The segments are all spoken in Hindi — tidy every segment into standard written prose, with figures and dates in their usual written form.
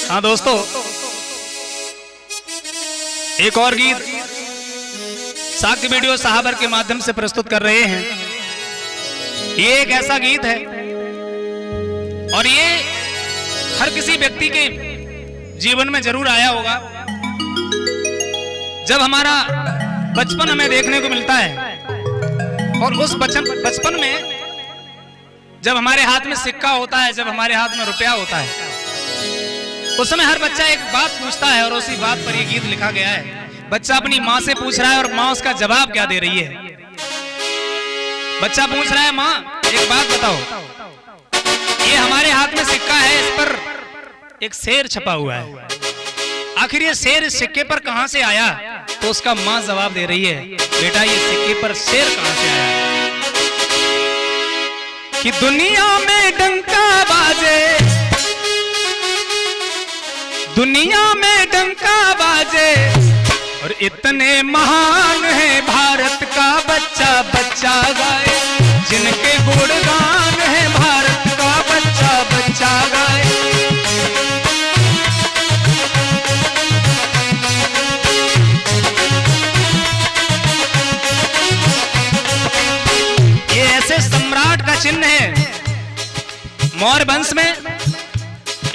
हाँ दोस्तों, एक और गीत साक्ष्य वीडियो साहबर के माध्यम से प्रस्तुत कर रहे हैं। ये एक ऐसा गीत है और ये हर किसी व्यक्ति के जीवन में जरूर आया होगा। जब हमारा बचपन हमें देखने को मिलता है और उस बचपन में जब हमारे हाथ में सिक्का होता है, जब हमारे हाथ में रुपया होता है, उस समय हर बच्चा एक बात पूछता है और उसी बात पर ये गीत लिखा गया है। बच्चा अपनी माँ से पूछ रहा है और माँ उसका जवाब क्या दे रही है। बच्चा पूछ रहा है, माँ एक बात बताओ, ये हमारे हाथ में सिक्का है, इस पर एक शेर छपा हुआ है, आखिर ये शेर इस सिक्के पर कहां से आया? तो उसका माँ जवाब दे रही है, बेटा ये सिक्के पर शेर कहां से आया कि दुनिया में डंका बाजे, दुनिया में डंका बाजे और इतने महान है भारत का बच्चा बच्चा गाए, जिनके गुणगान है भारत का बच्चा बच्चा गाए। ये ऐसे सम्राट का चिन्ह है। मौर्य वंश में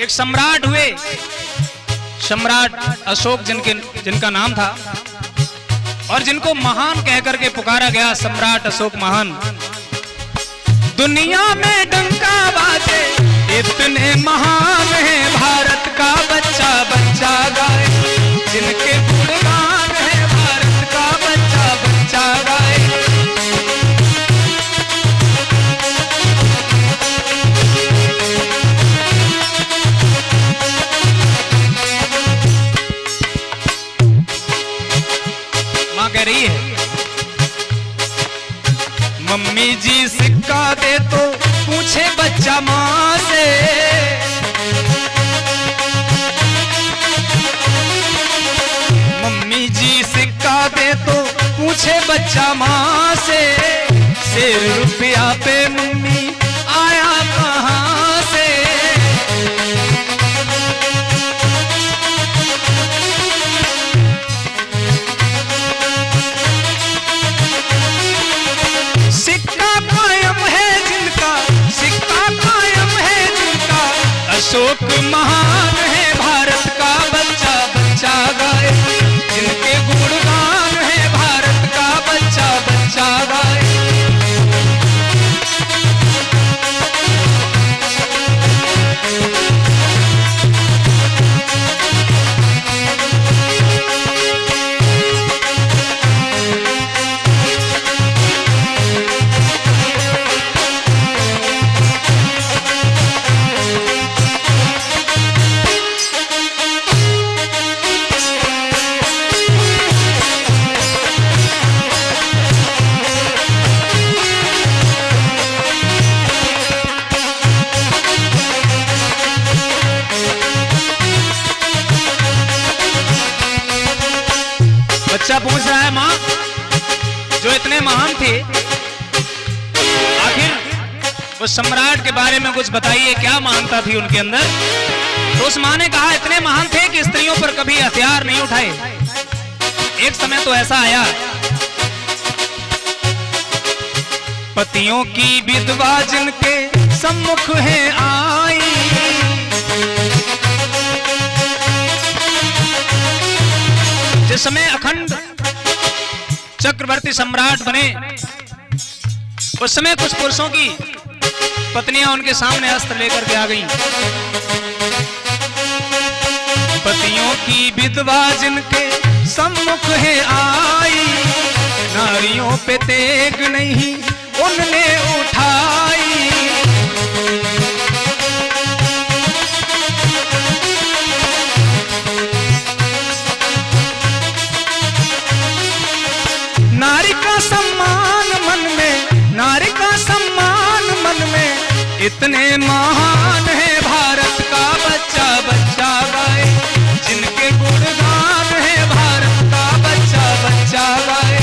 एक सम्राट हुए, सम्राट अशोक जिनका नाम था और जिनको महान कहकर के पुकारा गया, सम्राट अशोक महान। दुनिया में डंका बाजे इतने महान है भारत का बच्चा बच्चा गाए, जिनके गुणगान है भारत का बच्चा बच्चा गाए। कह रही है, मम्मी जी सिक्का दे तो पूछे बच्चा माँ से, मम्मी जी सिक्का दे तो पूछे बच्चा माँ से, शेर रुपया पे मम्मी आया कहाँ से? अशोक महान है भारत का बच्चा बच्चा गाए, जिनके गुणगान है भारत का बच्चा बच्चा गाए। बच्चा पूछ रहा है, माँ जो इतने महान थे, आखिर उस सम्राट के बारे में कुछ बताइए, क्या महानता थी उनके अंदर? तो उस माँ ने कहा, इतने महान थे कि स्त्रियों पर कभी हथियार नहीं उठाए। एक समय तो ऐसा आया, पतियों की विधवा जिनके सम्मुख है आई, जिस समय अखंड चक्रवर्ती सम्राट बने, उस समय कुछ पुरुषों की पत्नियां उनके सामने अस्त्र लेकर के आ गईं। पतियों की विधवा जिनके सम्मुख है आई, नारियों पे तेग नहीं उनने उठाई। नारी का सम्मान मन में, नारी का सम्मान मन में, इतने महान है भारत का बच्चा बच्चा गाए, जिनके गुणगान है भारत का बच्चा बच्चा गाए।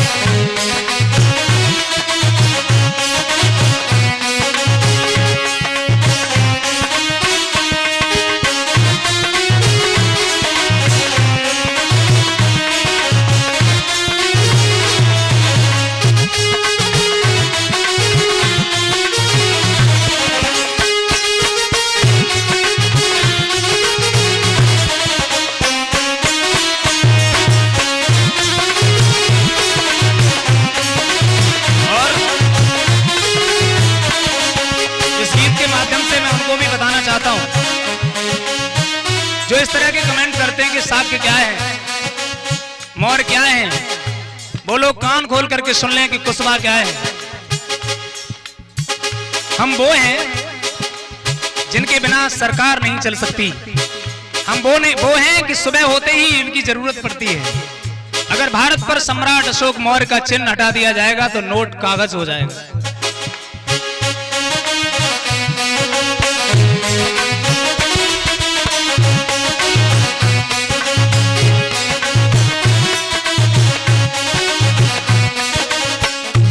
चाहता हूं, जो इस तरह के कमेंट करते हैं कि शाक्य क्या है, मौर्य क्या है, वो लोग कान खोल करके सुन लें कि कुशवा क्या है। हम वो हैं जिनके बिना सरकार नहीं चल सकती। हम वो हैं कि सुबह होते ही इनकी जरूरत पड़ती है। अगर भारत पर सम्राट अशोक मौर्य का चिन्ह हटा दिया जाएगा तो नोट कागज हो जाएगा।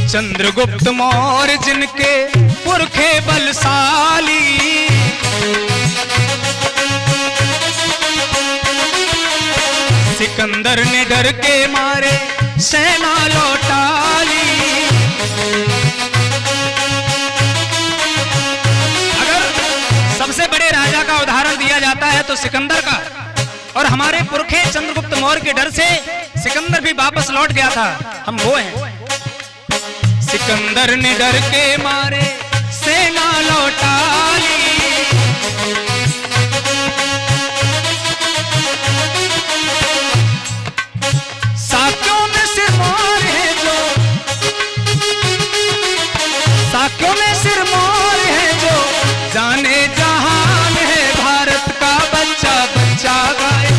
चंद्रगुप्त मौर्य जिनके पुरखे बलशाली, सिकंदर ने डर के मारे सेना लौटा ली। अगर सबसे बड़े राजा का उदाहरण दिया जाता है तो सिकंदर का, और हमारे पुरखे चंद्रगुप्त मौर्य के डर से सिकंदर भी वापस लौट गया था। हम वो हैं। सिकंदर ने डर के मारे सेना लौटा ली। साक्यों में सिरमौर है जो, साक्यों में सिरमौर है जो जाने जहान है। भारत का बच्चा बच्चा गाए,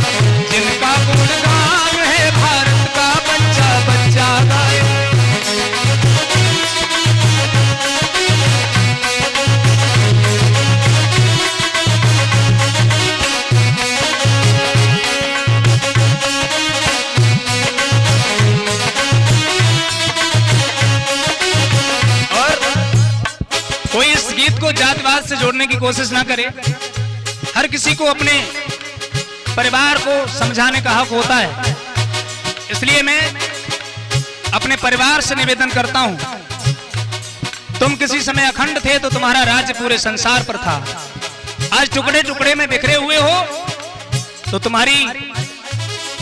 जिनका गुणगान है। भारत का बच्चा बच्चा गाए। कोई इस गीत को जातिवाद से जोड़ने की कोशिश ना करे। हर किसी को अपने परिवार को समझाने का हक होता है। इसलिए मैं अपने परिवार से निवेदन करता हूं, तुम किसी समय अखंड थे तो तुम्हारा राज्य पूरे संसार पर था। आज टुकड़े टुकड़े में बिखरे हुए हो तो तुम्हारी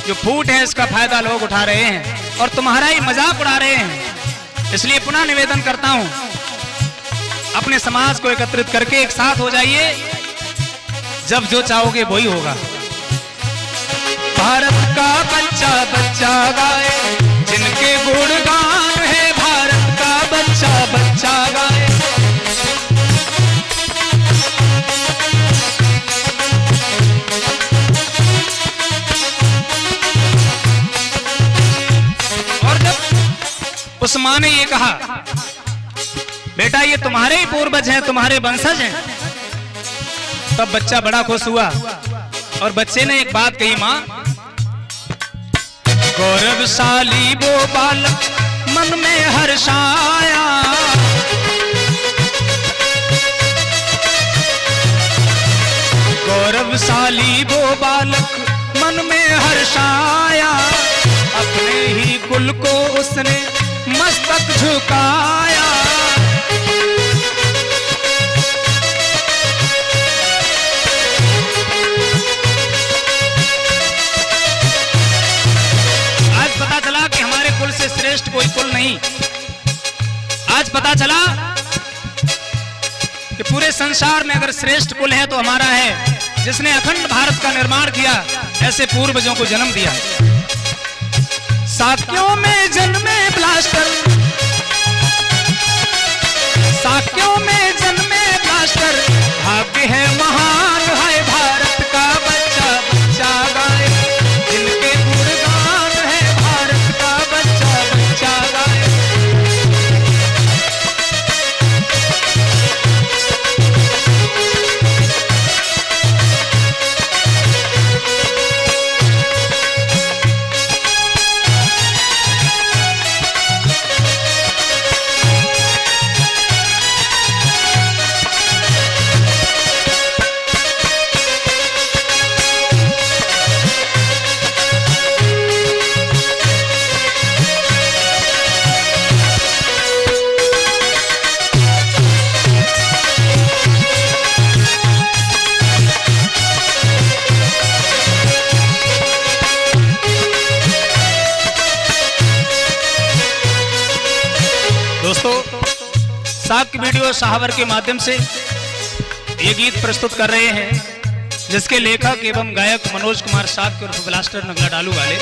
जो फूट है इसका फायदा लोग उठा रहे हैं और तुम्हारा ही मजाक उड़ा रहे हैं। इसलिए पुनः निवेदन करता हूं, अपने समाज को एकत्रित करके एक साथ हो जाइए। जब जो चाहोगे वही होगा। भारत का बच्चा बच्चा गाए, जिनके गुणगान है। भारत का बच्चा बच्चा गाए। और जब उस मां ने ये कहा, बेटा ये तुम्हारे ही पूर्वज हैं, तुम्हारे वंशज हैं, तब बच्चा बड़ा खुश हुआ और बच्चे ने एक बात कही, मां गौरवशाली वो बालक मन में हर्षाया। गौरवशाली वो बालक मन में हर्षाया। अपने ही कुल को उसने मस्तक झुकाया। से श्रेष्ठ कोई कुल नहीं। आज पता चला कि पूरे संसार में अगर श्रेष्ठ कुल है तो हमारा है, जिसने अखंड भारत का निर्माण किया, ऐसे पूर्वजों को जन्म दिया। साक्यों में जन्मे ब्लास्टर, साक्यों में जन्मे ब्लास्टर, भाग्य है महान है। भारत का बच्चा बच्चा गाए, जिनके गुणगान है। भारत का बच्चा बच्चा गाए। दोस्तों, शाक्य वीडियो शाहवर के माध्यम से ये गीत प्रस्तुत कर रहे हैं जिसके लेखक एवं गायक मनोज कुमार साहब के उर्फ ब्लास्टर नगला डालू वाले।